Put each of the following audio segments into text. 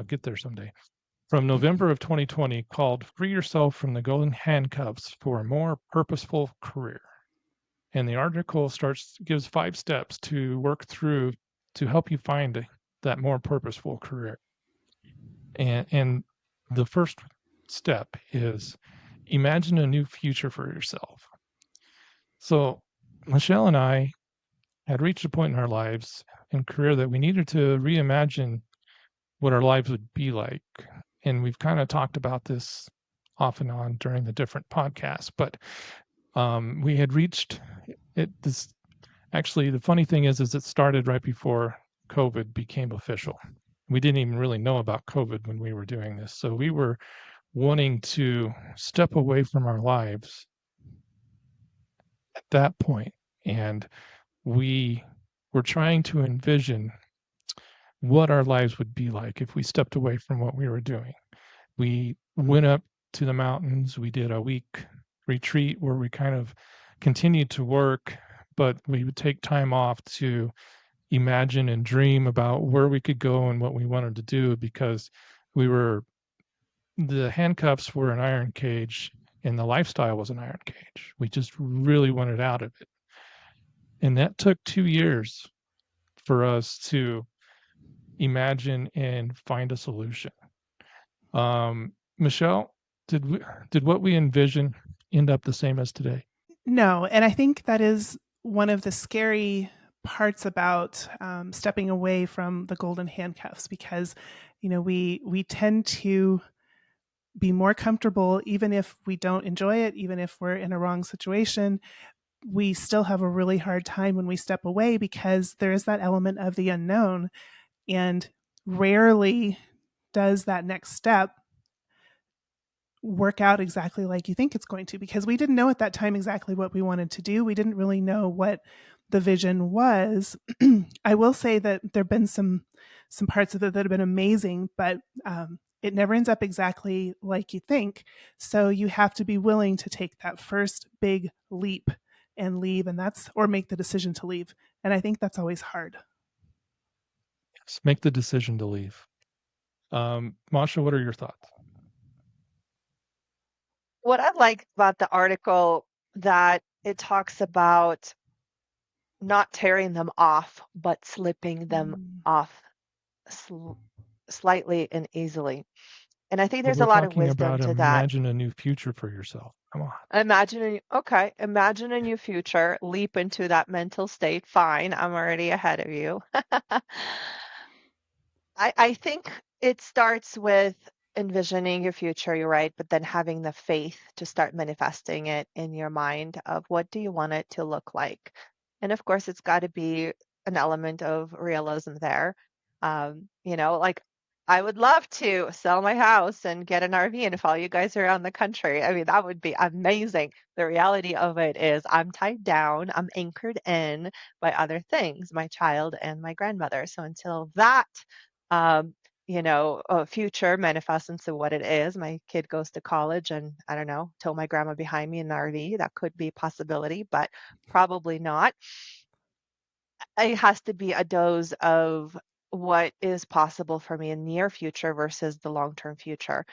I'll get there someday, from November of 2020 called Free Yourself from the Golden Handcuffs for a More Purposeful Career. And the article gives 5 steps to work through to help you find that more purposeful career. And the first step is imagine a new future for yourself. So Michelle and I had reached a point in our lives and career that we needed to reimagine what our lives would be like. And we've kind of talked about this off and on during the different podcasts, but we had reached it. This actually, the funny thing is it started right before COVID became official. We didn't even really know about COVID when we were doing this. So we were wanting to step away from our lives at that point, and we were trying to envision what our lives would be like if we stepped away from what we were doing. We went up to the mountains. We did a week retreat where we kind of continued to work, but we would take time off to imagine and dream about where we could go and what we wanted to do, because the handcuffs were an iron cage and the lifestyle was an iron cage. We just really wanted out of it. And that took 2 years for us to imagine and find a solution. Michelle, did what we envisioned end up the same as today? No, and I think that is one of the scary parts about stepping away from the golden handcuffs, because we tend to be more comfortable even if we don't enjoy it, even if we're in a wrong situation. We still have a really hard time when we step away because there is that element of the unknown, and rarely does that next step work out exactly like you think it's going to, because we didn't know at that time exactly what we wanted to do. We didn't really know what the vision was. I will say that there have been some parts of it that have been amazing, but it never ends up exactly like you think. So you have to be willing to take that first big leap and leave, or make the decision to leave. And I think that's always hard. Yes, make the decision to leave. Masha, what are your thoughts? What I like about the article, that it talks about not tearing them off, but slipping them Mm. off sl slightly and easily. And I think But there's a we're lot of talking wisdom about to that. imagine a new future for yourself. Come on. Imagine a new future, leap into that mental state. Fine, I'm already ahead of you. I think it starts with envisioning your future, you're right, but then having the faith to start manifesting it in your mind of what do you want it to look like. And of course, it's got to be an element of realism there. Like I would love to sell my house and get an RV and follow you guys around the country. I mean, that would be amazing. The reality of it is I'm tied down, I'm anchored in by other things, my child and my grandmother. So until that um, future manifests into what it is. My kid goes to college and I don't know, tow my grandma behind me in an RV. That could be a possibility, but probably not. It has to be a dose of what is possible for me in near future versus the long-term future.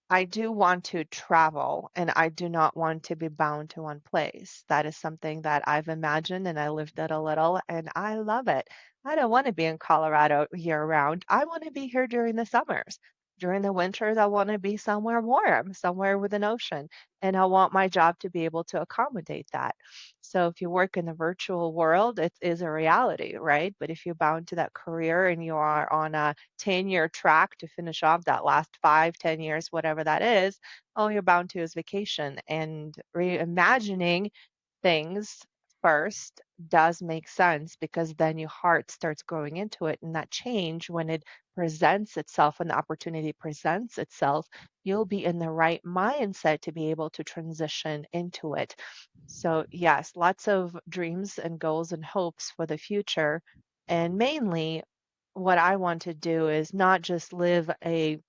I do want to travel and I do not want to be bound to one place. That is something that I've imagined and I lived it a little and I love it. I don't want to be in Colorado year round. I want to be here during the summers. During the winters, I want to be somewhere warm, somewhere with an ocean. And I want my job to be able to accommodate that. So if you work in the virtual world, it is a reality, right? But if you're bound to that career and you are on a 10-year track to finish off that last 5, 10 years, whatever that is, all you're bound to is vacation. And reimagining things first does make sense because then your heart starts growing into it. And that change, when it presents itself, when the opportunity presents itself, you'll be in the right mindset to be able to transition into it. So, yes, lots of dreams and goals and hopes for the future. And mainly, what I want to do is not just live a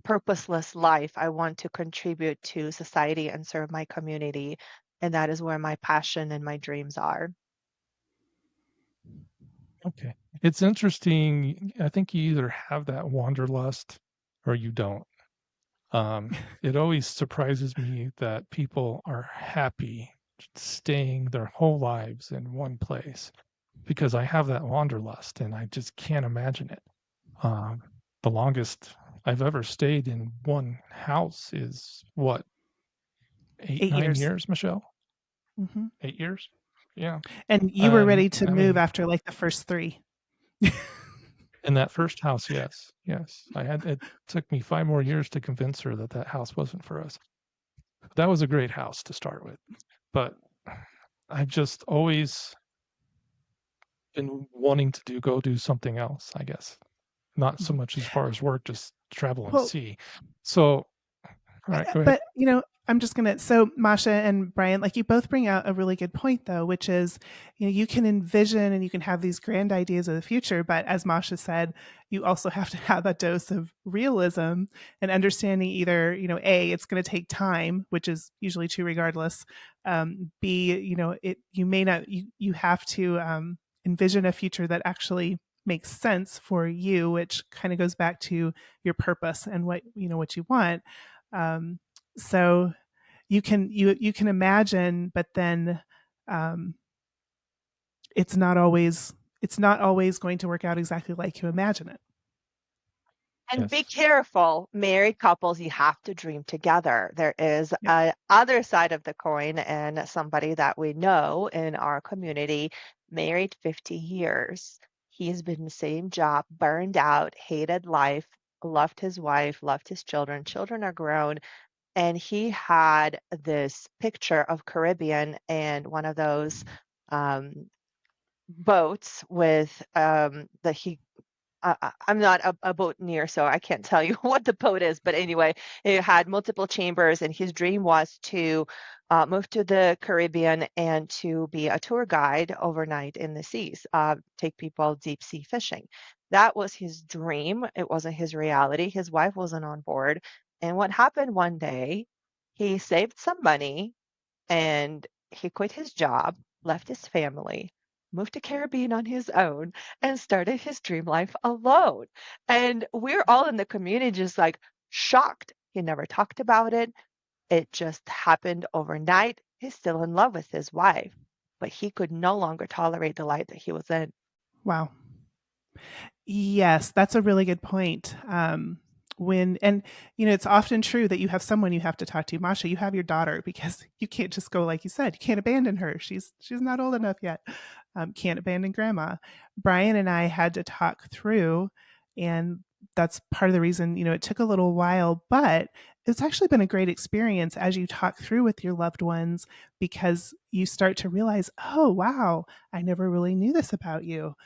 purposeless life. I want to contribute to society and serve my community. And that is where my passion and my dreams are. Okay. It's interesting. I think you either have that wanderlust or you don't. It always surprises me that people are happy staying their whole lives in one place because I have that wanderlust and I just can't imagine it. Um, the longest I've ever stayed in one house is what, eight, 9 8 years. years, Michelle? Hmm. 8 years? Yeah. And you were And ready to I move mean, after like the first 3. in that first house, yes, yes. It took me 5 more years to convince her that that house wasn't for us. That was a great house to start with, but I've just always been wanting to go do something else, I guess. Not so Mhm. much as far as work, just travel and Well, see. So, all right, go ahead. but I'm just gonna. So Masha and Brian, like you both bring out a really good point, though, which is, you can envision and you can have these grand ideas of the future, but as Masha said, you also have to have a dose of realism and understanding either, A, it's going to take time, which is usually true regardless. B, you may not, you have to envision a future that actually makes sense for you, which kind of goes back to your purpose and what you want. Um, so you can imagine, but then um, it's not always going to work out exactly like you imagine it. And be Yes. careful, married couples, you have to dream together. There is Yep. a other side of the coin, and somebody that we know in our community, married 50 years. He's been in the same job, burned out, hated life, loved his wife, loved his children. Children are grown, and he had this picture of Caribbean and one of those um, boats with that he I'm not a boatneer, so I can't tell you what the boat is. But anyway, it had multiple chambers, and his dream was to move to the Caribbean and to be a tour guide overnight in the seas, take people deep sea fishing. That was his dream. It wasn't his reality. His wife wasn't on board. And what happened one day, he saved some money and he quit his job, left his family, moved to Caribbean on his own, and started his dream life alone. And we're all in the community just like shocked. He never talked about it. It just happened overnight. He's still in love with his wife, but he could no longer tolerate the life that he was in. Wow. Yes, that's a really good point. When and it's often true that you have someone you have to talk to. Masha, you have your daughter because you can't just go like you said. You can't abandon her. She's not old enough yet. Can't abandon grandma. Brian and I had to talk through, and that's part of the reason it took a little while, but it's actually been a great experience as you talk through with your loved ones because you start to realize, oh wow, I never really knew this about you.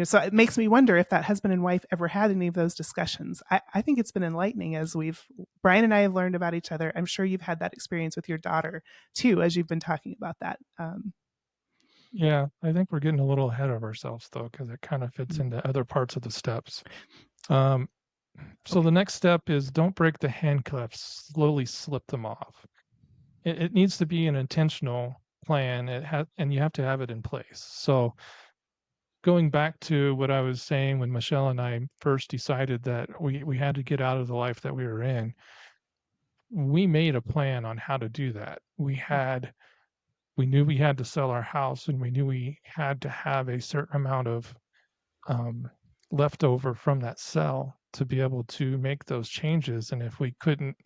So it makes me wonder if that husband and wife ever had any of those discussions. I think it's been enlightening as Brian and I have learned about each other. I'm sure you've had that experience with your daughter too, as you've been talking about that. Yeah, I think we're getting a little ahead of ourselves though, because it kind of fits into other parts of the steps. Um, so Okay. the next step is don't break the handcuffs, slowly slip them off. It needs to be an intentional plan. And you have to have it in place. So going back to what I was saying when Michelle and I first decided that we had to get out of the life that we were in, we made a plan on how to do that. We knew we had to sell our house and we knew we had to have a certain amount of um, leftover from that sell to be able to make those changes. And if we couldn't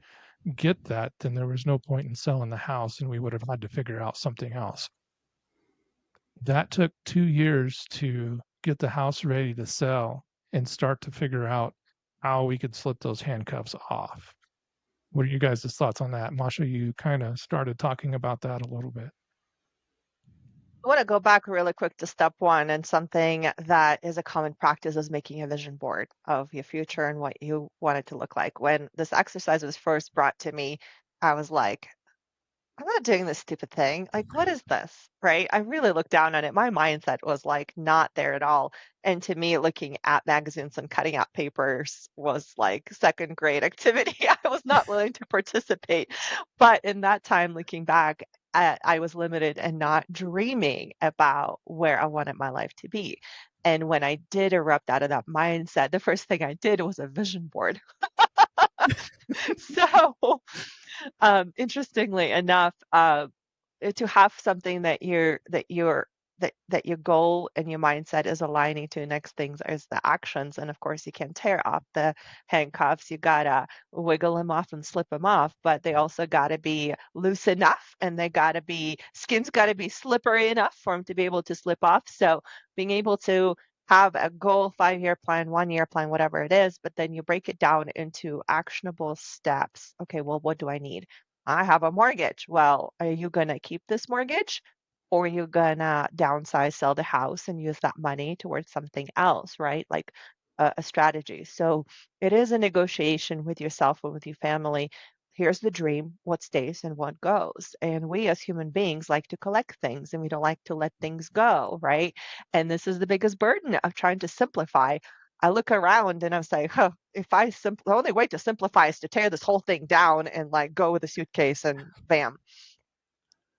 get that, then there was no point in selling the house and we would have had to figure out something else. That took 2 years to get the house ready to sell and start to figure out how we could slip those handcuffs off. What are you guys' thoughts on that? Masha, you kind of started talking about that a little bit. I want to go back really quick to step one, and something that is a common practice is making a vision board of your future and what you want it to look like. When this exercise was first brought to me, I was like, I'm not doing this stupid thing. Like, what is this? Right? I really looked down on it. My mindset was like not there at all. And to me, looking at magazines and cutting out papers was like second grade activity. I was not willing to participate. But in that time, looking back, I was limited and not dreaming about where I wanted my life to be. And when I did erupt out of that mindset, the first thing I did was a vision board. So, interestingly enough, to have something that your goal and your mindset is aligning to, next things is the actions. And of course you can tear off the handcuffs, you gotta wiggle them off and slip them off, but they also gotta be loose enough, and they gotta be, skin's gotta be slippery enough for them to be able to slip off. So being able to have a goal, 5-year plan, 1-year plan, whatever it is, but then you break it down into actionable steps. Okay, well, what do I need? I have a mortgage. Well, are you going to keep this mortgage, or are you going to downsize, sell the house, and use that money towards something else, right? Like a strategy. So it is a negotiation with yourself and with your family. Here's the dream, what stays and what goes. And we as human beings like to collect things, and we don't like to let things go, right? And this is the biggest burden of trying to simplify. I look around and I was like, huh, the only way to simplify is to tear this whole thing down and like go with a suitcase and bam.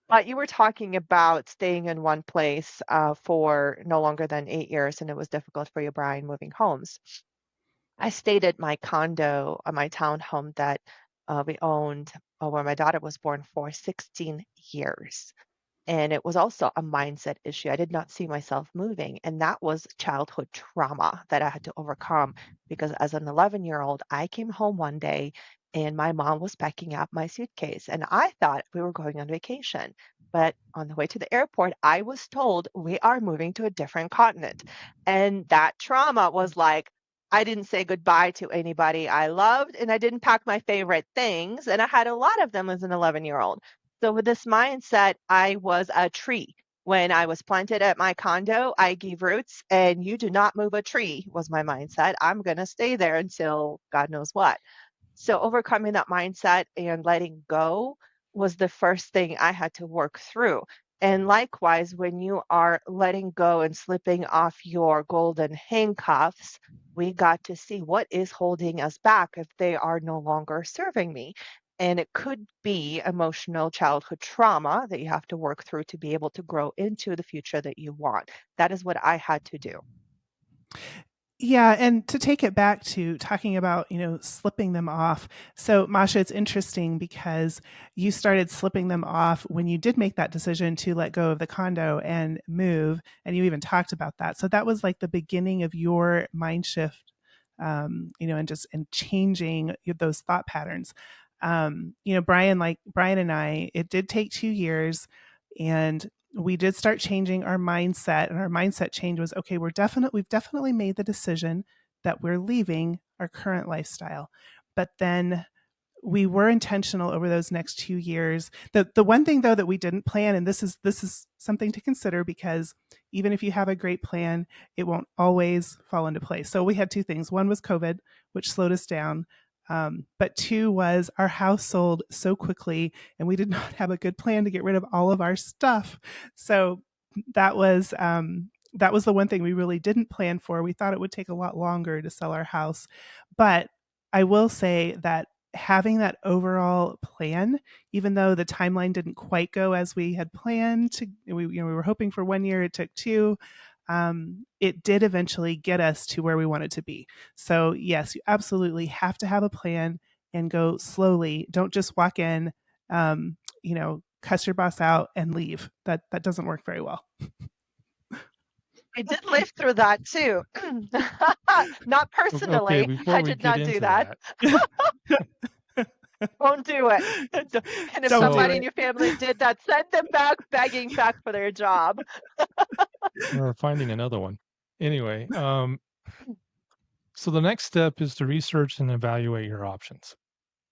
But you were talking about staying in one place for no longer than 8 years, and it was difficult for you, Brian, moving homes. I stayed at my condo, my townhome that we owned where my daughter was born for 16 years. And it was also a mindset issue. I did not see myself moving. And that was childhood trauma that I had to overcome, because as an 11-year-old, I came home one day and my mom was packing up my suitcase. And I thought we were going on vacation. But on the way to the airport, I was told we are moving to a different continent. And that trauma was like, I didn't say goodbye to anybody I loved, and I didn't pack my favorite things. And I had a lot of them as an 11-year-old. So with this mindset, I was a tree. When I was planted at my condo, I gave roots, and you do not move a tree was my mindset. I'm going to stay there until God knows what. So overcoming that mindset and letting go was the first thing I had to work through. And likewise, when you are letting go and slipping off your golden handcuffs, we got to see what is holding us back if they are no longer serving me. And it could be emotional childhood trauma that you have to work through to be able to grow into the future that you want. That is what I had to do. Yeah, and to take it back to talking about, slipping them off. So, Masha, it's interesting because you started slipping them off when you did make that decision to let go of the condo and move, and you even talked about that. So that was like the beginning of your mind shift, and changing those thought patterns. Brian and I, it did take 2 years, and we did start changing our mindset, and our mindset change was, okay, we've definitely made the decision that we're leaving our current lifestyle. But then we were intentional over those next 2 years. The one thing though that we didn't plan, and this is something to consider, because even if you have a great plan, it won't always fall into place. So we had two things. One was COVID, which slowed us down. But two was our house sold so quickly, and we did not have a good plan to get rid of all of our stuff. So that was the one thing we really didn't plan for. We thought it would take a lot longer to sell our house, but I will say that having that overall plan, even though the timeline didn't quite go as we had planned to, we were hoping for 1 year, it took 2. It did eventually get us to where we wanted to be. So yes, you absolutely have to have a plan and go slowly. Don't just walk in, cuss your boss out and leave. That doesn't work very well. I did live through that too. Not Okay, personally. before I we did get not do into that. that, Don't do it. And if Don't do somebody in it. your family did that, send them back begging back for their job. we're finding another one. Anyway, so the next step is to research and evaluate your options.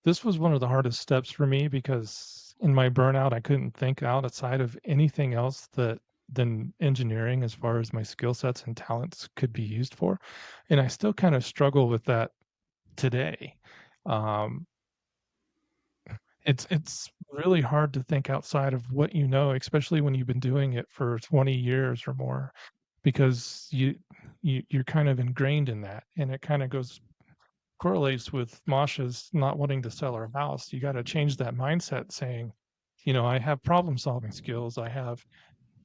This was one of the hardest steps for me because in my burnout, I couldn't think outside of anything else than engineering as far as my skill sets and talents could be used for. And I still kind of struggle with that today. Um, it's really hard to think outside of what you know, especially when you've been doing it for 20 years or more, because you're kind of ingrained in that, and it kind of goes correlates with Masha's not wanting to sell her house. You got to change that mindset, saying, I have problem solving skills. I have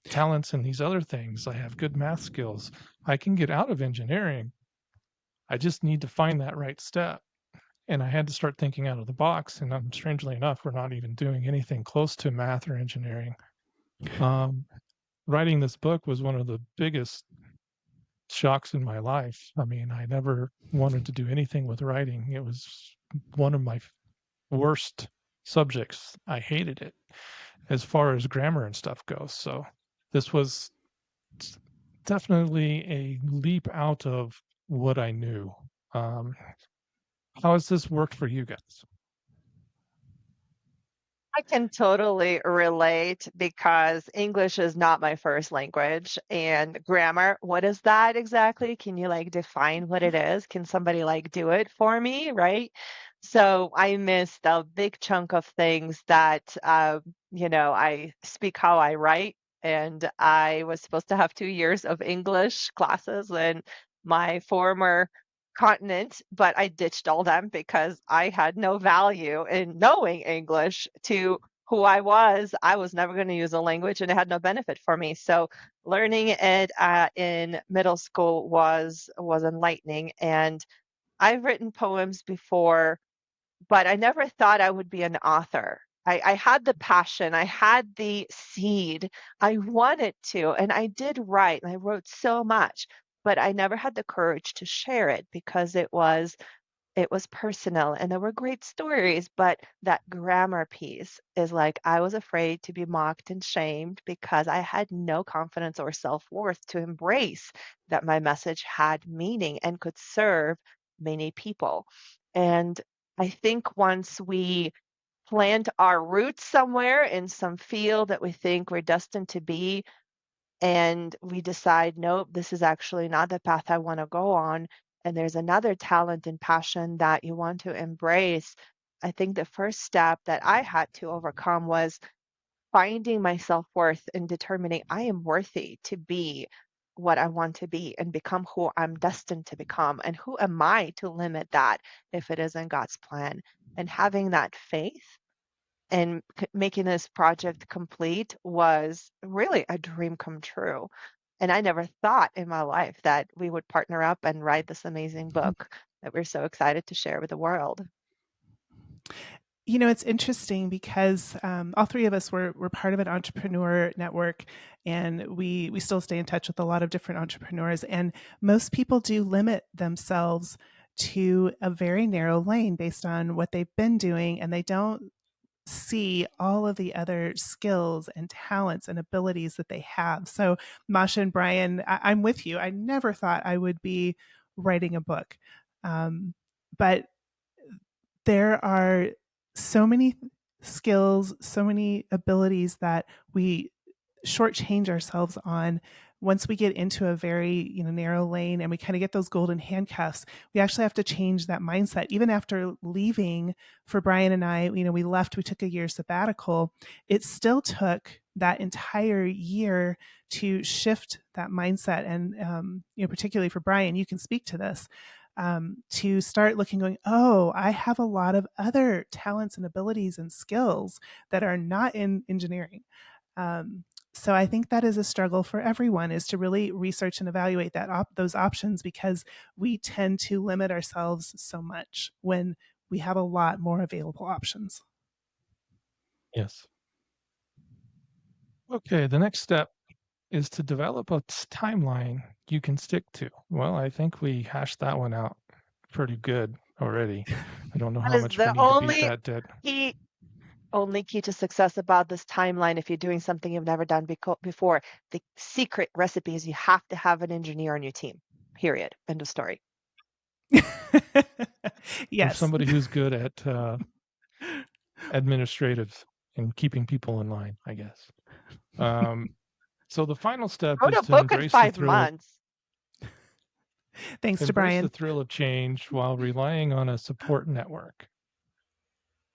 talents in these other things. I have good math skills. I can get out of engineering. I just need to find that right step. And I had to start thinking out of the box. And strangely enough, we're not even doing anything close to math or engineering. Um, Writing this book was one of the biggest shocks in my life. I mean, I never wanted to do anything with writing. It was one of my worst subjects. I hated it as far as grammar and stuff goes. So this was definitely a leap out of what I knew. Um, how has this worked for you guys? I can totally relate because English is not my first language and grammar, what is that exactly? Can you like define what it is? Can somebody like do it for me, right? So I missed a big chunk of things that I speak how I write, and I was supposed to have 2 years of English classes in my former continent, but I ditched all them because I had no value in knowing English to who I was. I was never going to use a language and it had no benefit for me. So learning it in middle school was enlightening. And I've written poems before, but I never thought I would be an author. I had the passion, I had the seed, I wanted to, and I did write, and I wrote so much, but I never had the courage to share it because it was personal and there were great stories, but that grammar piece is like I was afraid to be mocked and shamed because I had no confidence or self-worth to embrace that my message had meaning and could serve many people. And I think once we plant our roots somewhere in some field that we think we're destined to be, and we decide, nope, this is actually not the path I want to go on, and there's another talent and passion that you want to embrace, I think the first step that I had to overcome was finding my self-worth and determining I am worthy to be what I want to be and become who I'm destined to become. And who am I to limit that if it isn't God's plan? And having that faith and making this project complete was really a dream come true. And I never thought in my life that we would partner up and write this amazing book that we're so excited to share with the world. It's interesting because all three of us were part of an entrepreneur network, and we still stay in touch with a lot of different entrepreneurs. And most people do limit themselves to a very narrow lane based on what they've been doing, and they don't see all of the other skills and talents and abilities that they have. So, Masha and Brian, I'm with you. I never thought I would be writing a book, but there are so many skills, so many abilities that we shortchange ourselves on once we get into a very narrow lane and we kind of get those golden handcuffs. We actually have to change that mindset. Even after leaving, for Brian and I, we left, we took a year sabbatical. It still took that entire year to shift that mindset. And particularly for Brian, you can speak to this, to start looking, going, oh, I have a lot of other talents and abilities and skills that are not in engineering. So I think that is a struggle for everyone, is to really research and evaluate those options, because we tend to limit ourselves so much when we have a lot more available options. Yes. Okay, the next step is to develop a timeline you can stick to. Well, I think we hashed that one out pretty good already. I don't know That how is much we the need to beat only that dead. key only key to success about this timeline if you're doing something you've never done before. The secret recipe is you have to have an engineer on your team. Period. End of story. Or Yes. somebody who's good at administrative and keeping people in line, I guess. So the final step Wrote is a to book in embrace the 5 months. Thanks to Brian. thrill of change while relying on a support network.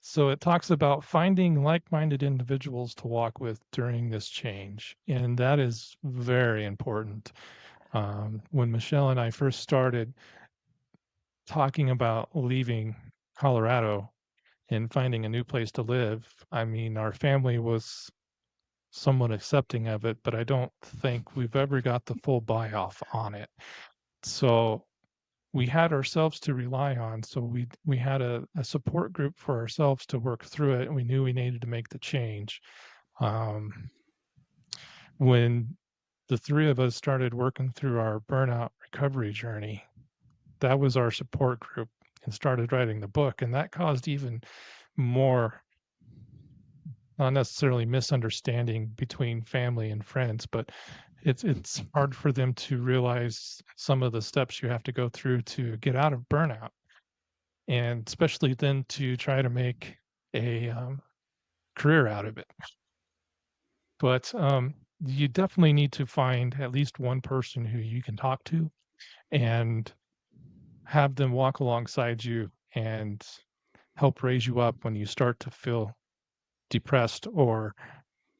So it talks about finding like-minded individuals to walk with during this change, and that is very important. When Michelle and I first started talking about leaving Colorado, in finding a new place to live. I mean, our family was somewhat accepting of it, but I don't think we've ever got the full buy off on it. So we had ourselves to rely on. So we had a support group for ourselves to work through it, and we knew we needed to make the change. When the three of us started working through our burnout recovery journey, that was our support group, and started writing the book, and that caused even more, not necessarily misunderstanding between family and friends, but it's hard for them to realize some of the steps you have to go through to get out of burnout, and especially then to try to make a career out of it. But you definitely need to find at least one person who you can talk to and have them walk alongside you and help raise you up when you start to feel depressed, or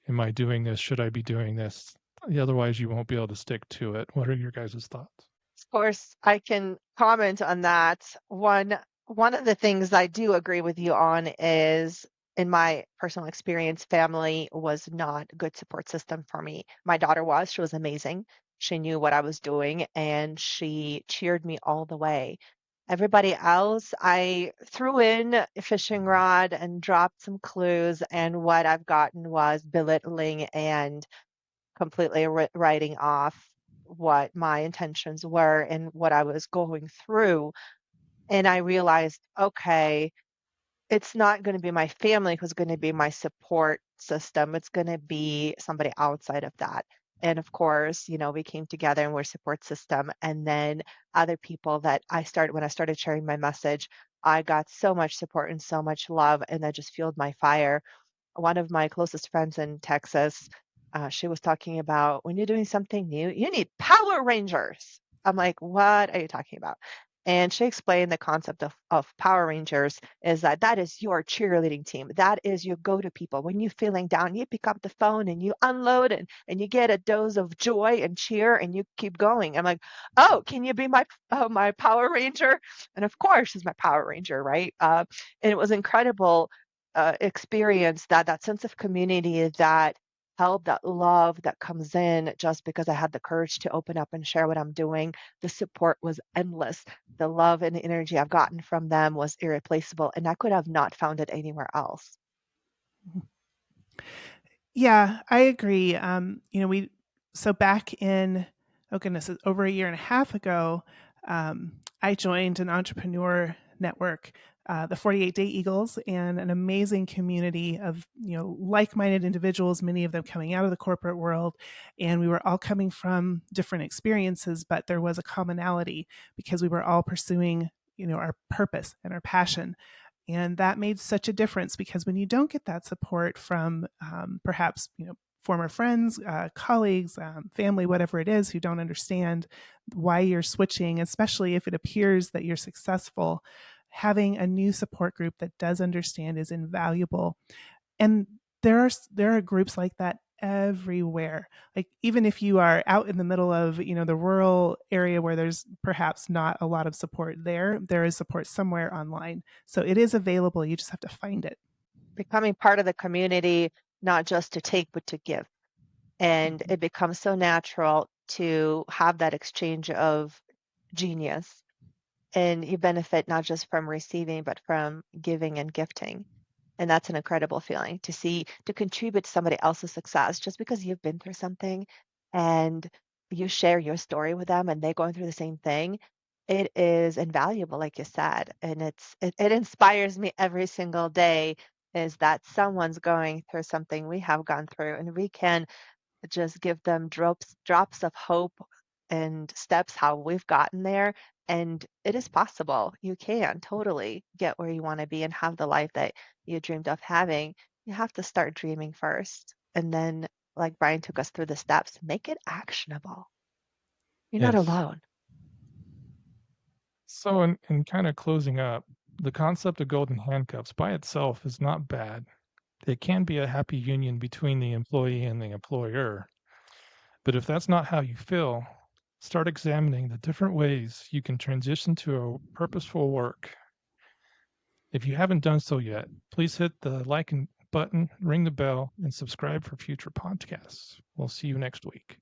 am I doing this? Should I be doing this? Otherwise, you won't be able to stick to it. What are your guys' thoughts? Of course, I can comment on that. One of the things I do agree with you on is, in my personal experience, family was not a good support system for me. My daughter was, she was amazing. She knew what I was doing and she cheered me all the way. Everybody else, I threw in a fishing rod and dropped some clues, and what I've gotten was belittling and completely writing off what my intentions were and what I was going through. And I realized, okay, it's not going to be my family who's going to be my support system. It's going to be somebody outside of that. And of course, we came together and we're a support system. And then other people that when I started sharing my message, I got so much support and so much love, and that just fueled my fire. One of my closest friends in Texas, she was talking about, when you're doing something new, you need Power Rangers. I'm like, what are you talking about? And she explained the concept of Power Rangers is that is your cheerleading team. That is your go-to people. When you're feeling down, you pick up the phone and you unload and you get a dose of joy and cheer and you keep going. I'm like, oh, can you be my Power Ranger? And of course, she's my Power Ranger, right? And it was incredible experience, that sense of community, that help, that love that comes in just because I had the courage to open up and share what I'm doing. The support was endless. The love and the energy I've gotten from them was irreplaceable, and I could have not found it anywhere else. Yeah, I agree. So back in, oh goodness, over a year and a half ago, I joined an entrepreneur network, the 48 Day Eagles, and an amazing community of like-minded individuals, many of them coming out of the corporate world, and we were all coming from different experiences, but there was a commonality because we were all pursuing our purpose and our passion. And that made such a difference, because when you don't get that support from perhaps former friends, colleagues, family, whatever it is, who don't understand why you're switching, especially if it appears that you're successful, having a new support group that does understand is invaluable. And there are groups like that everywhere. Like, even if you are out in the middle of the rural area where there's perhaps not a lot of support, there is support somewhere online. So it is available. You just have to find it. Becoming part of the community, not just to take, but to give. And it becomes so natural to have that exchange of genius. And you benefit not just from receiving, but from giving and gifting. And that's an incredible feeling to contribute to somebody else's success just because you've been through something and you share your story with them and they're going through the same thing. It is invaluable, like you said. And it inspires me every single day, is that someone's going through something we have gone through, and we can just give them drops of hope and steps how we've gotten there. And it is possible. You can totally get where you want to be and have the life that you dreamed of having. You have to start dreaming first. And then, like Brian took us through the steps, make it actionable. You're not Yes. alone. So, in kind of closing up, the concept of golden handcuffs by itself is not bad. It can be a happy union between the employee and the employer. But if that's not how you feel, start examining the different ways you can transition to a purposeful work. If you haven't done so yet, please hit the like button, ring the bell, and subscribe for future podcasts. We'll see you next week.